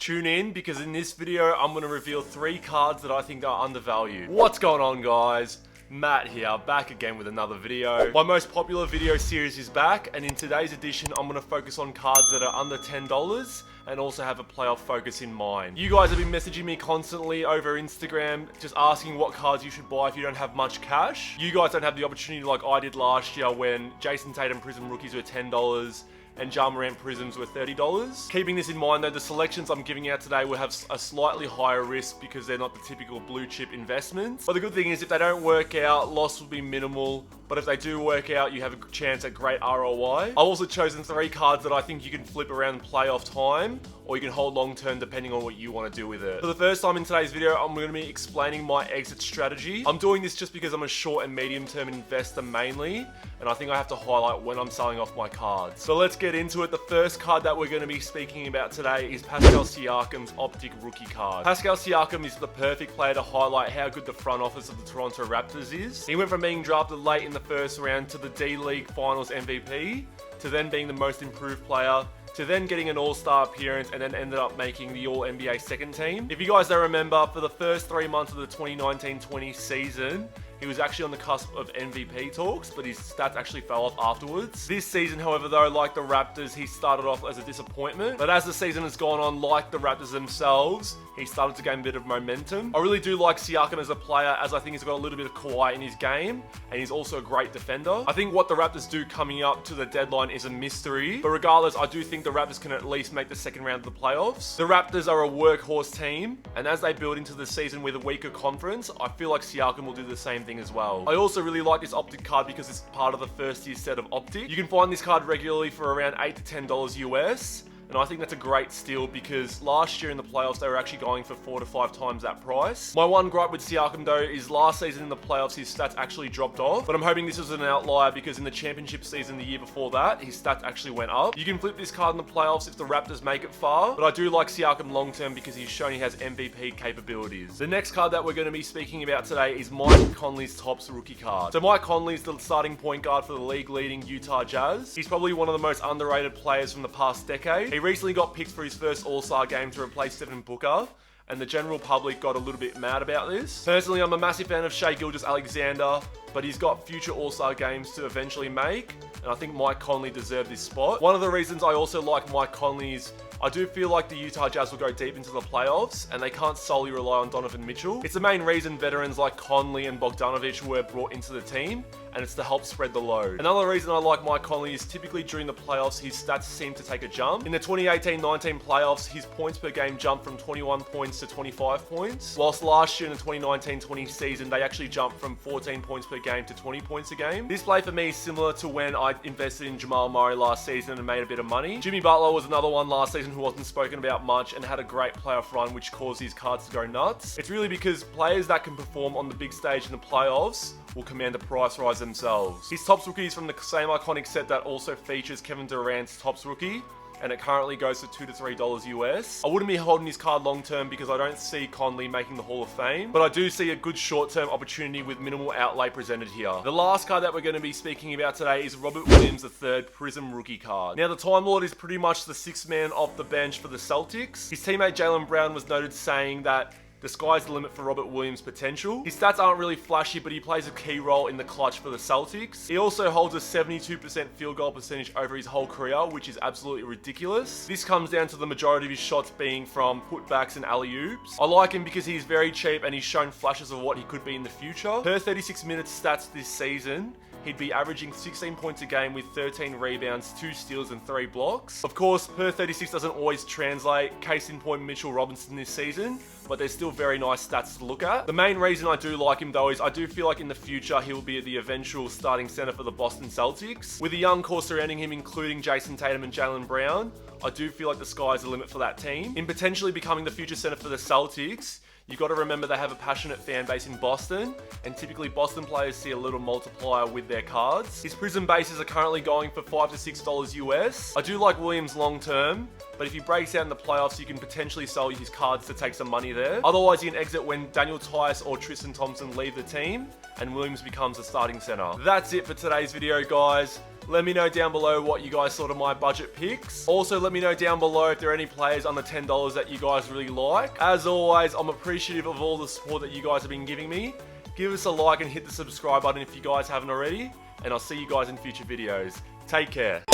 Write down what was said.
Tune in because in this video I'm going to reveal 3 cards that I think are undervalued. What's going on, guys? Matt here, back again with another video. My most popular video series is back, and in today's edition I'm going to focus on cards that are under $10 and also have a playoff focus in mind. You guys have been messaging me constantly over Instagram just asking what cards you should buy if you don't have much cash. You guys don't have the opportunity like I did last year when Jason Tatum Prism rookies were $10 and Ja Morant Prisms were $30. Keeping this in mind though, the selections I'm giving out today will have a slightly higher risk because they're not the typical blue chip investments. But the good thing is if they don't work out, loss will be minimal. But if they do work out, you have a chance at great ROI. I've also chosen 3 cards that I think you can flip around playoff time, or you can hold long term depending on what you want to do with it. For the first time in today's video, I'm going to be explaining my exit strategy. I'm doing this just because I'm a short and medium term investor mainly, and I think I have to highlight when I'm selling off my cards. So let's get into it. The first card that we're going to be speaking about today is Pascal Siakam's Optic rookie card. Pascal Siakam is the perfect player to highlight how good the front office of the Toronto Raptors is. He went from being drafted late in the first round to the D-League Finals MVP, to then being the most improved player, to then getting an all-star appearance, and then ended up making the all-NBA second team. If you guys don't remember, for the first 3 months of the 2019-20 season, he was actually on the cusp of MVP talks, but his stats actually fell off afterwards. This season, however, though, like the Raptors, he started off as a disappointment. But as the season has gone on, like the Raptors themselves, he started to gain a bit of momentum. I really do like Siakam as a player, as I think he's got a little bit of Kawhi in his game, and he's also a great defender. I think what the Raptors do coming up to the deadline is a mystery, but regardless, I do think the Raptors can at least make the second round of the playoffs. The Raptors are a workhorse team, and as they build into the season with a weaker conference, I feel like Siakam will do the same thing as well. I also really like this Optic card because it's part of the first year set of Optic. You can find this card regularly for around $8 to $10 US. And I think that's a great steal because last year in the playoffs, they were actually going for 4 to 5 times that price. My one gripe with Siakam though is last season in the playoffs, his stats actually dropped off. But I'm hoping this is an outlier because in the championship season the year before that, his stats actually went up. You can flip this card in the playoffs if the Raptors make it far. But I do like Siakam long term because he's shown he has MVP capabilities. The next card that we're going to be speaking about today is Mike Conley's Topps rookie card. So Mike Conley is the starting point guard for the league leading Utah Jazz. He's probably one of the most underrated players from the past decade. He recently got picked for his first All-Star game to replace Devin Booker, and the general public got a little bit mad about this. Personally, I'm a massive fan of Shai Gilgeous-Alexander, but he's got future All-Star games to eventually make, and I think Mike Conley deserved this spot. One of the reasons I also like Mike Conley is I do feel like the Utah Jazz will go deep into the playoffs, and they can't solely rely on Donovan Mitchell. It's the main reason veterans like Conley and Bogdanovic were brought into the team, and it's to help spread the load. Another reason I like Mike Conley is typically during the playoffs, his stats seem to take a jump. In the 2018-19 playoffs, his points per game jumped from 21 points to 25 points, whilst last year in the 2019-20 season, they actually jumped from 14 points per game to 20 points a game. This play for me is similar to when I invested in Jamal Murray last season and made a bit of money. Jimmy Butler was another one last season who wasn't spoken about much and had a great playoff run which caused his cards to go nuts. It's really because players that can perform on the big stage in the playoffs will command a price rise themselves. His Topps rookie is from the same iconic set that also features Kevin Durant's Topps rookie, and it currently goes for $2 to $3 US. I wouldn't be holding his card long term because I don't see Conley making the Hall of Fame, but I do see a good short-term opportunity with minimal outlay presented here. The last card that we're going to be speaking about today is Robert Williams III Prism rookie card. Now the Time Lord is pretty much the 6th man off the bench for the Celtics. His teammate Jaylen Brown was noted saying that the sky's the limit for Robert Williams' potential. His stats aren't really flashy, but he plays a key role in the clutch for the Celtics. He also holds a 72% field goal percentage over his whole career, which is absolutely ridiculous. This comes down to the majority of his shots being from putbacks and alley-oops. I like him because he's very cheap and he's shown flashes of what he could be in the future. Per 36 minutes stats this season, he'd be averaging 16 points a game with 13 rebounds, 2 steals, and 3 blocks. Of course, per 36 doesn't always translate. Case in point, Mitchell Robinson this season, but there's still very nice stats to look at. The main reason I do like him though is I do feel like in the future he'll be the eventual starting center for the Boston Celtics. With a young core surrounding him, including Jason Tatum and Jaylen Brown, I do feel like the sky's the limit for that team. In potentially becoming the future center for the Celtics, you've got to remember they have a passionate fan base in Boston, and typically Boston players see a little multiplier with their cards. His Prism bases are currently going for $5 to $6 US. I do like Williams long term, but if he breaks out in the playoffs, you can potentially sell his cards to take some money there. Otherwise, you can exit when Daniel Tice or Tristan Thompson leave the team and Williams becomes the starting center. That's it for today's video, guys. Let me know down below what you guys thought of my budget picks. Also, let me know down below if there are any players under $10 that you guys really like. As always, I'm appreciative of all the support that you guys have been giving me. Give us a like and hit the subscribe button if you guys haven't already. And I'll see you guys in future videos. Take care.